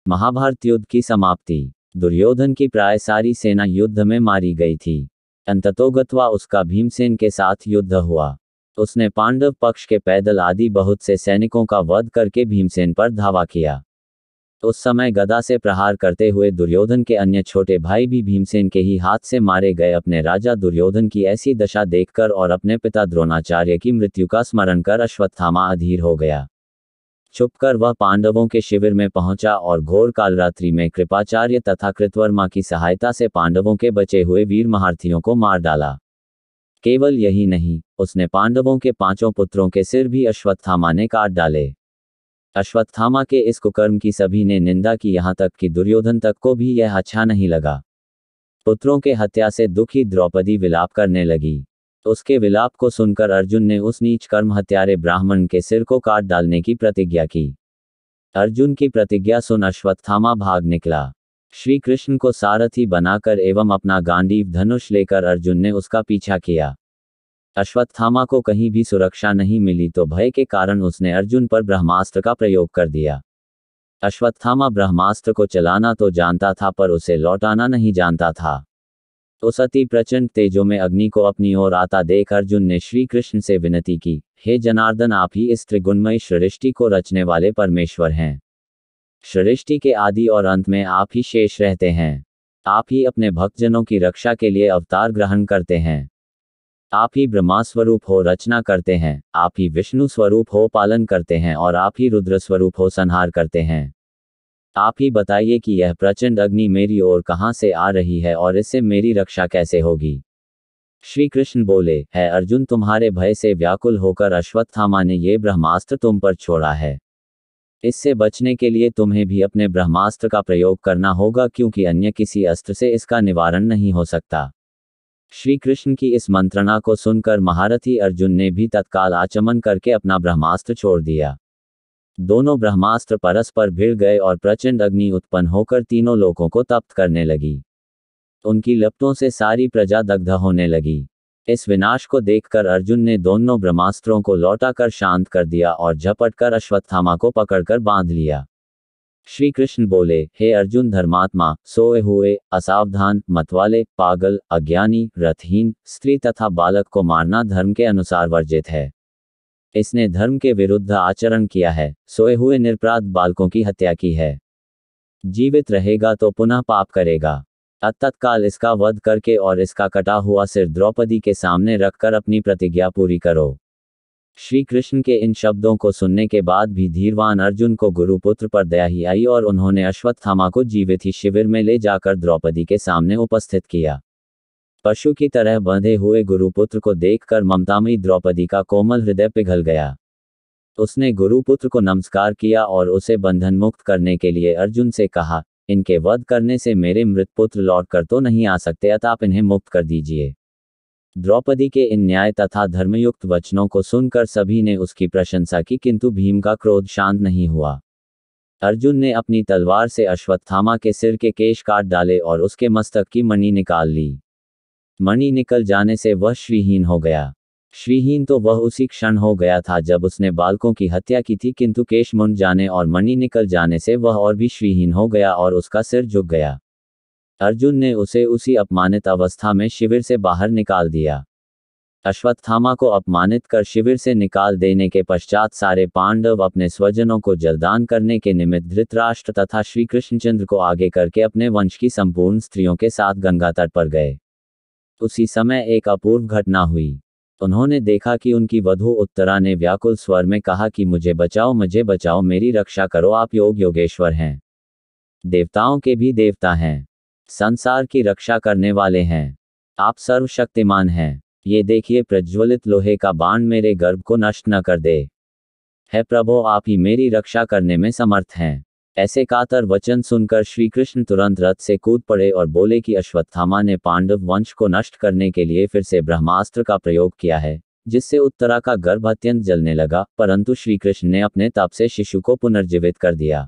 महाभारत युद्ध की समाप्ति। दुर्योधन की प्राय सारी सेना युद्ध में मारी गई थी। अंततोगत्वा उसका भीमसेन के साथ युद्ध हुआ। उसने पांडव पक्ष के पैदल आदि बहुत से सैनिकों का वध करके भीमसेन पर धावा किया। उस समय गदा से प्रहार करते हुए दुर्योधन के अन्य छोटे भाई भी भीमसेन के ही हाथ से मारे गए। अपने राजा दुर्योधन की ऐसी दशा देखकर और अपने पिता द्रोणाचार्य की मृत्यु का स्मरण कर अश्वत्थामा अधीर हो गया। छुपकर वह पांडवों के शिविर में पहुंचा और घोर कालरात्रि में कृपाचार्य तथा कृतवर्मा की सहायता से पांडवों के बचे हुए वीर महारथियों को मार डाला। केवल यही नहीं, उसने पांडवों के 5 पुत्रों के सिर भी अश्वत्थामा ने काट डाले। अश्वत्थामा के इस कुकर्म की सभी ने निंदा की, यहाँ तक कि दुर्योधन तक को भी यह अच्छा नहीं लगा। पुत्रों के हत्या से दुखी द्रौपदी विलाप करने लगी। उसके विलाप को सुनकर अर्जुन ने उस नीच कर्म हत्यारे ब्राह्मण के सिर को काट डालने की प्रतिज्ञा की। अर्जुन की प्रतिज्ञा सुन अश्वत्थामा भाग निकला। श्री कृष्ण को सारथी बनाकर एवं अपना गांडीव धनुष लेकर अर्जुन ने उसका पीछा किया। अश्वत्थामा को कहीं भी सुरक्षा नहीं मिली तो भय के कारण उसने अर्जुन पर ब्रह्मास्त्र का प्रयोग कर दिया। अश्वत्थामा ब्रह्मास्त्र को चलाना तो जानता था पर उसे लौटाना नहीं जानता था। उस अति प्रचंड तेजों में अग्नि को अपनी ओर आता देख अर्जुन ने श्री कृष्ण से विनती की, हे जनार्दन, आप ही इस त्रिगुणमयी सृष्टि को रचने वाले परमेश्वर हैं। सृष्टि के आदि और अंत में आप ही शेष रहते हैं। आप ही अपने भक्तजनों की रक्षा के लिए अवतार ग्रहण करते हैं। आप ही ब्रह्मा स्वरूप हो रचना करते हैं, आप ही विष्णु स्वरूप हो पालन करते हैं और आप ही रुद्र स्वरूप हो संहार करते हैं। आप ही बताइए कि यह प्रचंड अग्नि मेरी ओर कहां से आ रही है और इससे मेरी रक्षा कैसे होगी। श्री कृष्ण बोले, है अर्जुन, तुम्हारे भय से व्याकुल होकर अश्वत्थामा ने ये ब्रह्मास्त्र तुम पर छोड़ा है। इससे बचने के लिए तुम्हें भी अपने ब्रह्मास्त्र का प्रयोग करना होगा, क्योंकि अन्य किसी अस्त्र से इसका निवारण नहीं हो सकता। श्री कृष्ण की इस मंत्रणा को सुनकर महारथी अर्जुन ने भी तत्काल आचमन करके अपना ब्रह्मास्त्र छोड़ दिया। दोनों ब्रह्मास्त्र परस्पर भिड़ गए और प्रचंड अग्नि उत्पन्न होकर तीनों लोकों को तप्त करने लगी। उनकी लपटों से सारी प्रजा दग्ध होने लगी। इस विनाश को देखकर अर्जुन ने दोनों ब्रह्मास्त्रों को लौटाकर शांत कर दिया और झपटकर अश्वत्थामा को पकड़कर बांध लिया। श्री कृष्ण बोले, हे अर्जुन धर्मात्मा, सोए हुए, असावधान, मतवाले, पागल, अज्ञानी, रथहीन, स्त्री तथा बालक को मारना धर्म के अनुसार वर्जित है। इसने धर्म के विरुद्ध आचरण किया है, सोए हुए निरपराध बालकों की हत्या की है। जीवित रहेगा तो पुनः पाप करेगा। तत्काल इसका वध करके और इसका कटा हुआ सिर द्रौपदी के सामने रखकर अपनी प्रतिज्ञा पूरी करो। श्री कृष्ण के इन शब्दों को सुनने के बाद भी धीरवान अर्जुन को गुरुपुत्र पर दया ही आई और उन्होंने अश्वत्थामा को जीवित ही शिविर में ले जाकर द्रौपदी के सामने उपस्थित किया। पशु की तरह बंधे हुए गुरुपुत्र को देखकर ममतामयी द्रौपदी का कोमल हृदय पिघल गया। उसने गुरुपुत्र को नमस्कार किया और उसे बंधन मुक्त करने के लिए अर्जुन से कहा, इनके वध करने से मेरे मृत पुत्र लौट कर तो नहीं आ सकते, अतः आप इन्हें मुक्त कर दीजिए। द्रौपदी के इन न्याय तथा धर्मयुक्त वचनों को सुनकर सभी ने उसकी प्रशंसा की, किंतु भीम का क्रोध शांत नहीं हुआ। अर्जुन ने अपनी तलवार से अश्वत्थामा के सिर के केश काट डाले और उसके मस्तक की मणि निकाल ली। मणि निकल जाने से वह श्रीहीन हो गया। श्रीहीन तो वह उसी क्षण हो गया था जब उसने बालकों की हत्या की थी, किंतु केश मुंड जाने और मणि निकल जाने से वह और भी श्रीहीन हो गया और उसका सिर झुक गया। अर्जुन ने उसे उसी अपमानित अवस्था में शिविर से बाहर निकाल दिया। अश्वत्थामा को अपमानित कर शिविर से निकाल देने के पश्चात सारे पांडव अपने स्वजनों को जलदान करने के निमित्त धृतराष्ट्र तथा श्री कृष्णचंद्र को आगे करके अपने वंश की संपूर्ण स्त्रियों के साथ गंगा तट पर गए। उसी समय एक अपूर्व घटना हुई। उन्होंने देखा कि उनकी वधू उत्तरा ने व्याकुल स्वर में कहा कि मुझे बचाओ, मुझे बचाओ, मेरी रक्षा करो, आप योग योगेश्वर हैं, देवताओं के भी देवता हैं, संसार की रक्षा करने वाले हैं, आप सर्वशक्तिमान हैं। ये देखिए, प्रज्वलित लोहे का बाण मेरे गर्भ को नष्ट न कर दे। है प्रभो, आप ही मेरी रक्षा करने में समर्थ हैं। ऐसे कातर वचन सुनकर श्री कृष्ण तुरंत रथ से कूद पड़े और बोले कि अश्वत्थामा ने पांडव वंश को नष्ट करने के लिए फिर से ब्रह्मास्त्र का प्रयोग किया है, जिससे उत्तरा का गर्भ अत्यंत जलने लगा, परंतु श्री कृष्ण ने अपने तप से शिशु को पुनर्जीवित कर दिया।